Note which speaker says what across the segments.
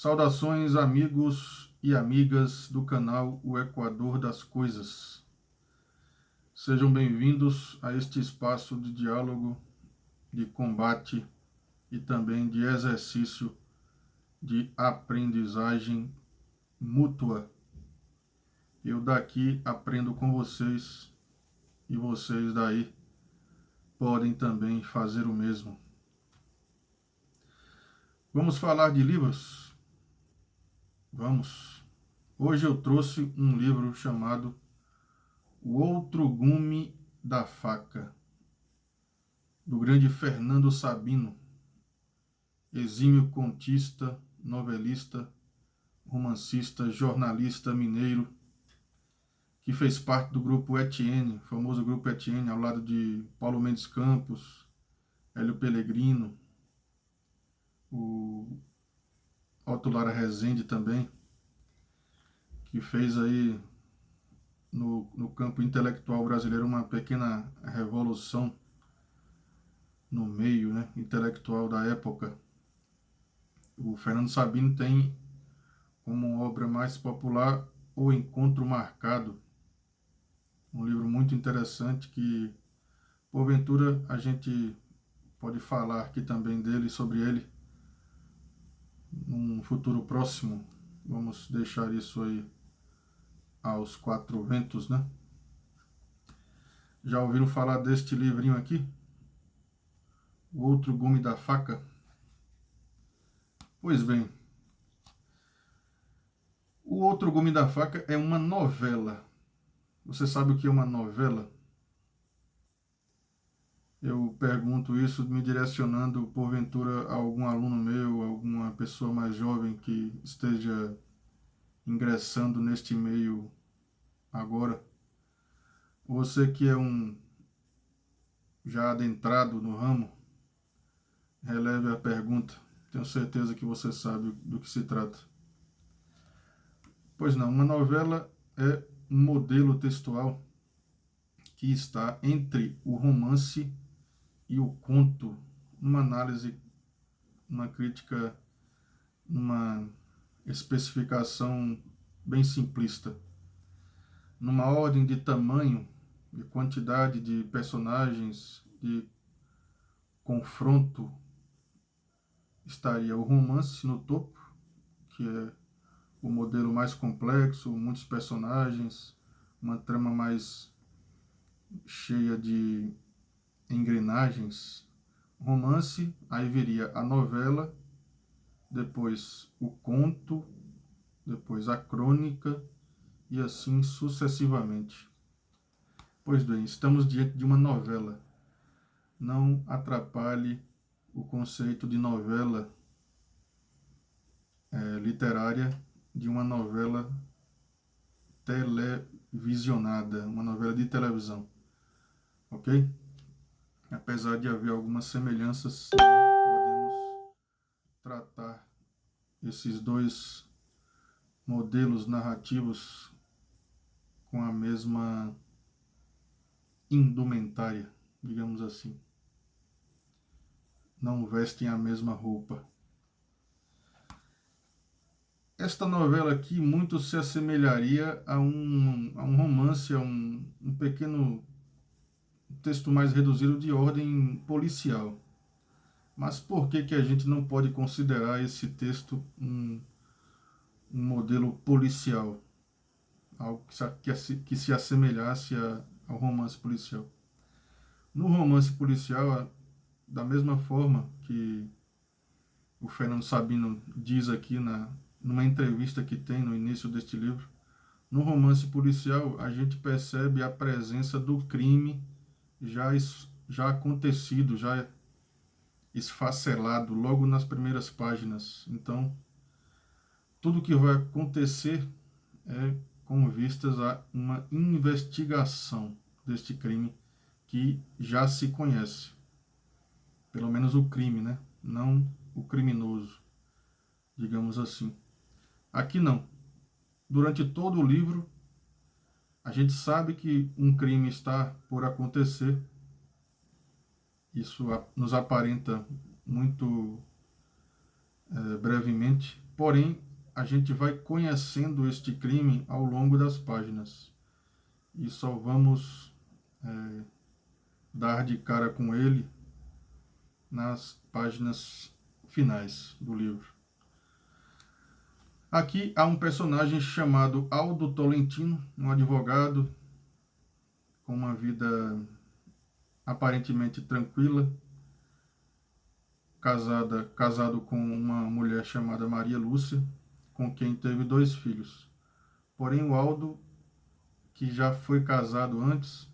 Speaker 1: Saudações, amigos e amigas do canal O Equador das Coisas. Sejam bem-vindos a este espaço de diálogo, de combate e também de exercício de aprendizagem mútua. Eu daqui aprendo com vocês e vocês daí podem também fazer o mesmo. Vamos falar de livros? Vamos. Hoje eu trouxe um livro chamado O Outro Gume da Faca, do grande Fernando Sabino, exímio contista, novelista, romancista, jornalista mineiro, que fez parte do grupo Etienne, famoso grupo Etienne, ao lado de Paulo Mendes Campos, Hélio Pellegrino, o Otto Lara Rezende também, que fez aí no campo intelectual brasileiro uma pequena revolução no meio, intelectual da época. O Fernando Sabino tem como obra mais popular O Encontro Marcado, um livro muito interessante que, porventura, a gente pode falar aqui também dele, sobre ele, num futuro próximo. Vamos deixar isso aí aos quatro ventos, né? Já ouviram falar deste livrinho aqui? O Outro Gume da Faca? Pois bem, O Outro Gume da Faca é uma novela. Você sabe o que é uma novela? Eu pergunto isso me direcionando, porventura, a algum aluno meu, alguma pessoa mais jovem que esteja ingressando neste meio agora. Você que é um já adentrado no ramo, releve a pergunta. Tenho certeza que você sabe do que se trata. Pois não, uma novela é um modelo textual que está entre o romance e o conto, numa análise, uma crítica, numa especificação bem simplista. Numa ordem de tamanho, de quantidade de personagens, de confronto, estaria o romance no topo, que é o modelo mais complexo, muitos personagens, uma trama mais cheia de engrenagens. Romance, aí viria a novela, depois o conto, depois a crônica e assim sucessivamente. Pois bem, estamos diante de uma novela. Não atrapalhe o conceito de novela literária de uma novela televisionada, uma novela de televisão, ok? Apesar de haver algumas semelhanças, podemos tratar esses dois modelos narrativos com a mesma indumentária, digamos assim. Não vestem a mesma roupa. Esta novela aqui muito se assemelharia a um romance, a um pequeno texto mais reduzido de ordem policial. Mas por que a gente não pode considerar esse texto um modelo policial? Algo que se assemelhasse ao romance policial. No romance policial, da mesma forma que o Fernando Sabino diz aqui numa entrevista que tem no início deste livro, no romance policial a gente percebe a presença do crime já acontecido, já esfacelado logo nas primeiras páginas. Então, tudo que vai acontecer é com vistas a uma investigação deste crime que já se conhece. Pelo menos o crime, né? Não o criminoso, digamos assim. Aqui não. Durante todo o livro, a gente sabe que um crime está por acontecer. Isso nos aparenta muito brevemente, Porém, a gente vai conhecendo este crime ao longo das páginas e só vamos dar de cara com ele nas páginas finais do livro. Aqui há um personagem chamado Aldo Tolentino, um advogado com uma vida aparentemente tranquila, casado com uma mulher chamada Maria Lúcia, com quem teve 2 filhos. Porém, o Aldo, que já foi casado antes,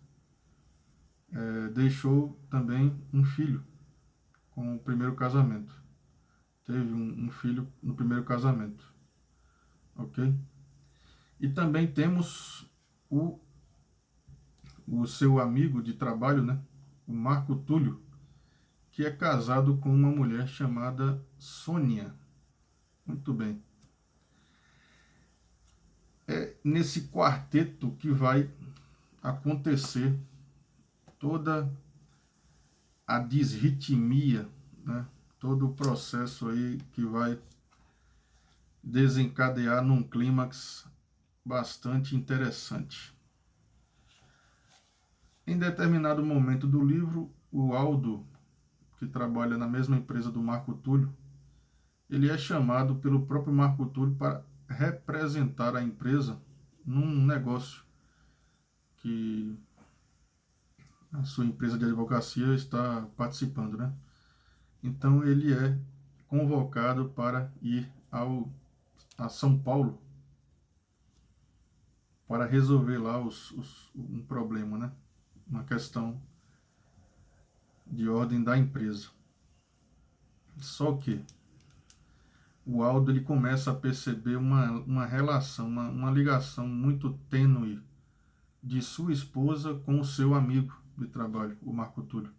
Speaker 1: deixou também um filho com o primeiro casamento. Teve um filho no primeiro casamento. Ok? E também temos o seu amigo de trabalho, né? O Marco Túlio, que é casado com uma mulher chamada Sônia. Muito bem. É nesse quarteto que vai acontecer toda a disritmia, né? Todo o processo aí que vai desencadear num clímax bastante interessante. Em determinado momento do livro, o Aldo, que trabalha na mesma empresa do Marco Túlio, ele é chamado pelo próprio Marco Túlio para representar a empresa num negócio que a sua empresa de advocacia está participando, né? Então ele é convocado para ir a São Paulo para resolver lá um problema, né? Uma questão de ordem da empresa. Só que o Aldo ele começa a perceber uma relação, uma ligação muito tênue de sua esposa com o seu amigo de trabalho, o Marco Túlio.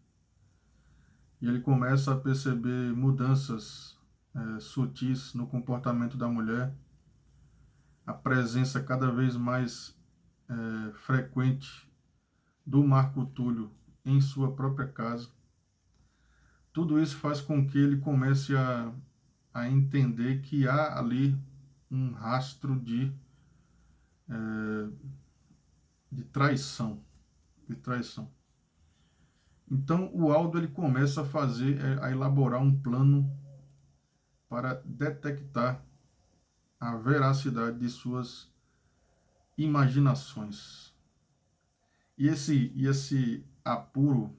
Speaker 1: E ele começa a perceber mudanças sutis no comportamento da mulher, a presença cada vez mais frequente do Marco Túlio em sua própria casa. Tudo isso faz com que ele comece a entender que há ali um rastro de traição, Então o Aldo ele começa a elaborar um plano para detectar a veracidade de suas imaginações. E esse apuro,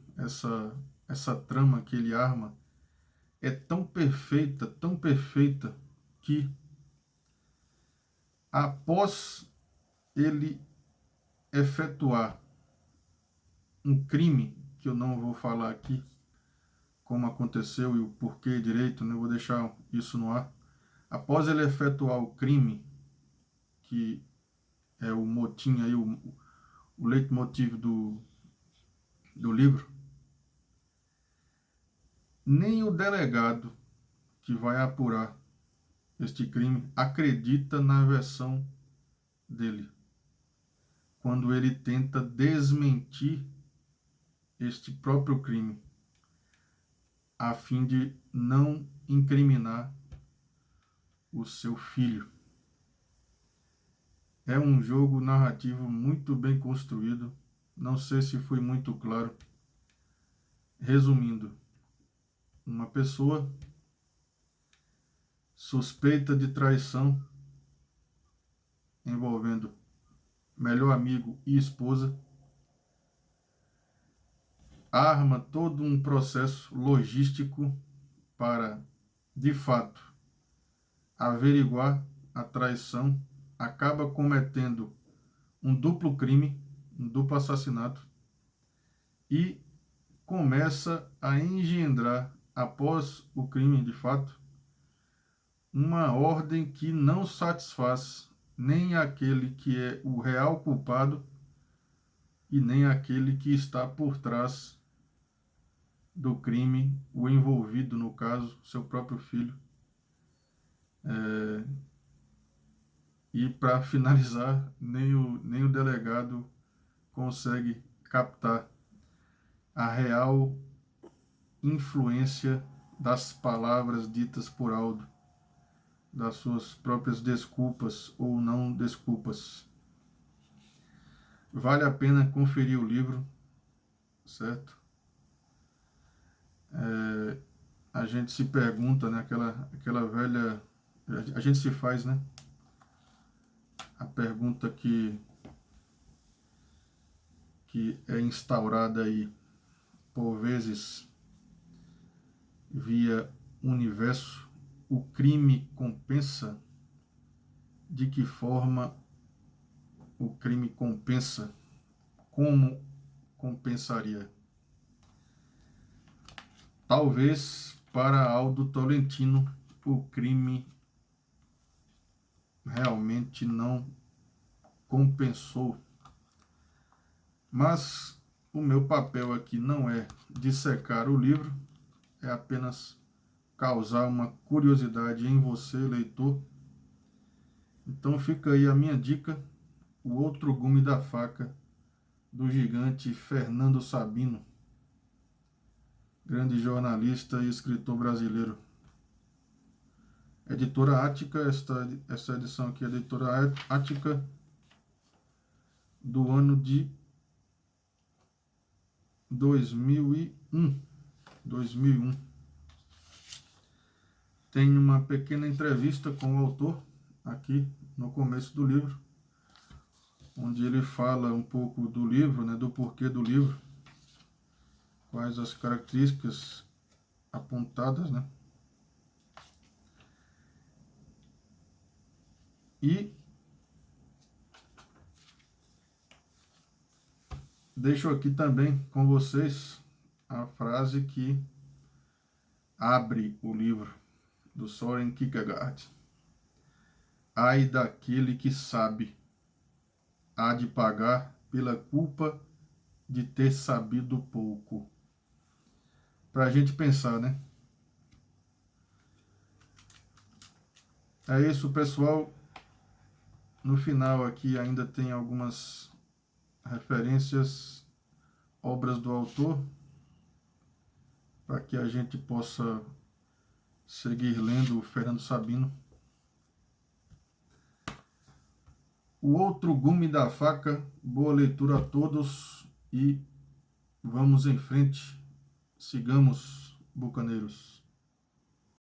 Speaker 1: essa trama que ele arma é tão perfeita, que após ele efetuar um crime, que eu não vou falar aqui como aconteceu e o porquê direito, né? Eu vou deixar isso no ar. Após ele efetuar o crime, que é o motim aí, o leitmotiv do livro, nem o delegado que vai apurar este crime acredita na versão dele, quando ele tenta desmentir este próprio crime, a fim de não incriminar o seu filho. É um jogo narrativo muito bem construído. Não sei se fui muito claro. Resumindo, uma pessoa suspeita de traição envolvendo melhor amigo e esposa arma todo um processo logístico para, de fato, averiguar a traição, acaba cometendo um duplo crime, um duplo assassinato, e começa a engendrar, após o crime de fato, uma ordem que não satisfaz nem aquele que é o real culpado e nem aquele que está por trás do crime, o envolvido, no caso, seu próprio filho. E para finalizar, nem o delegado consegue captar a real influência das palavras ditas por Aldo das suas próprias desculpas ou não desculpas. Vale a pena conferir o livro, certo? A gente se pergunta, né, aquela velha... A gente se faz, né? A pergunta que é instaurada aí, por vezes, via universo: o crime compensa? De que forma o crime compensa? Como compensaria? Talvez para Aldo Tolentino o crime realmente não compensou. Mas o meu papel aqui não é dissecar o livro, é apenas causar uma curiosidade em você, leitor. Então fica aí a minha dica: O Outro Gume da Faca, do gigante Fernando Sabino, grande jornalista e escritor brasileiro. Editora Ática, essa edição aqui é a Editora Ática, do ano de 2001. Tem uma pequena entrevista com o autor aqui no começo do livro, onde ele fala um pouco do livro, né, do porquê do livro, quais as características apontadas, né? E deixo aqui também com vocês a frase que abre o livro, do Søren Kierkegaard: ai daquele que sabe, há de pagar pela culpa de ter sabido pouco. Para a gente pensar, né? É isso, pessoal. No final aqui ainda tem algumas referências, obras do autor, para que a gente possa seguir lendo o Fernando Sabino. O Outro Gume da Faca. Boa leitura a todos e vamos em frente. Sigamos, bucaneiros.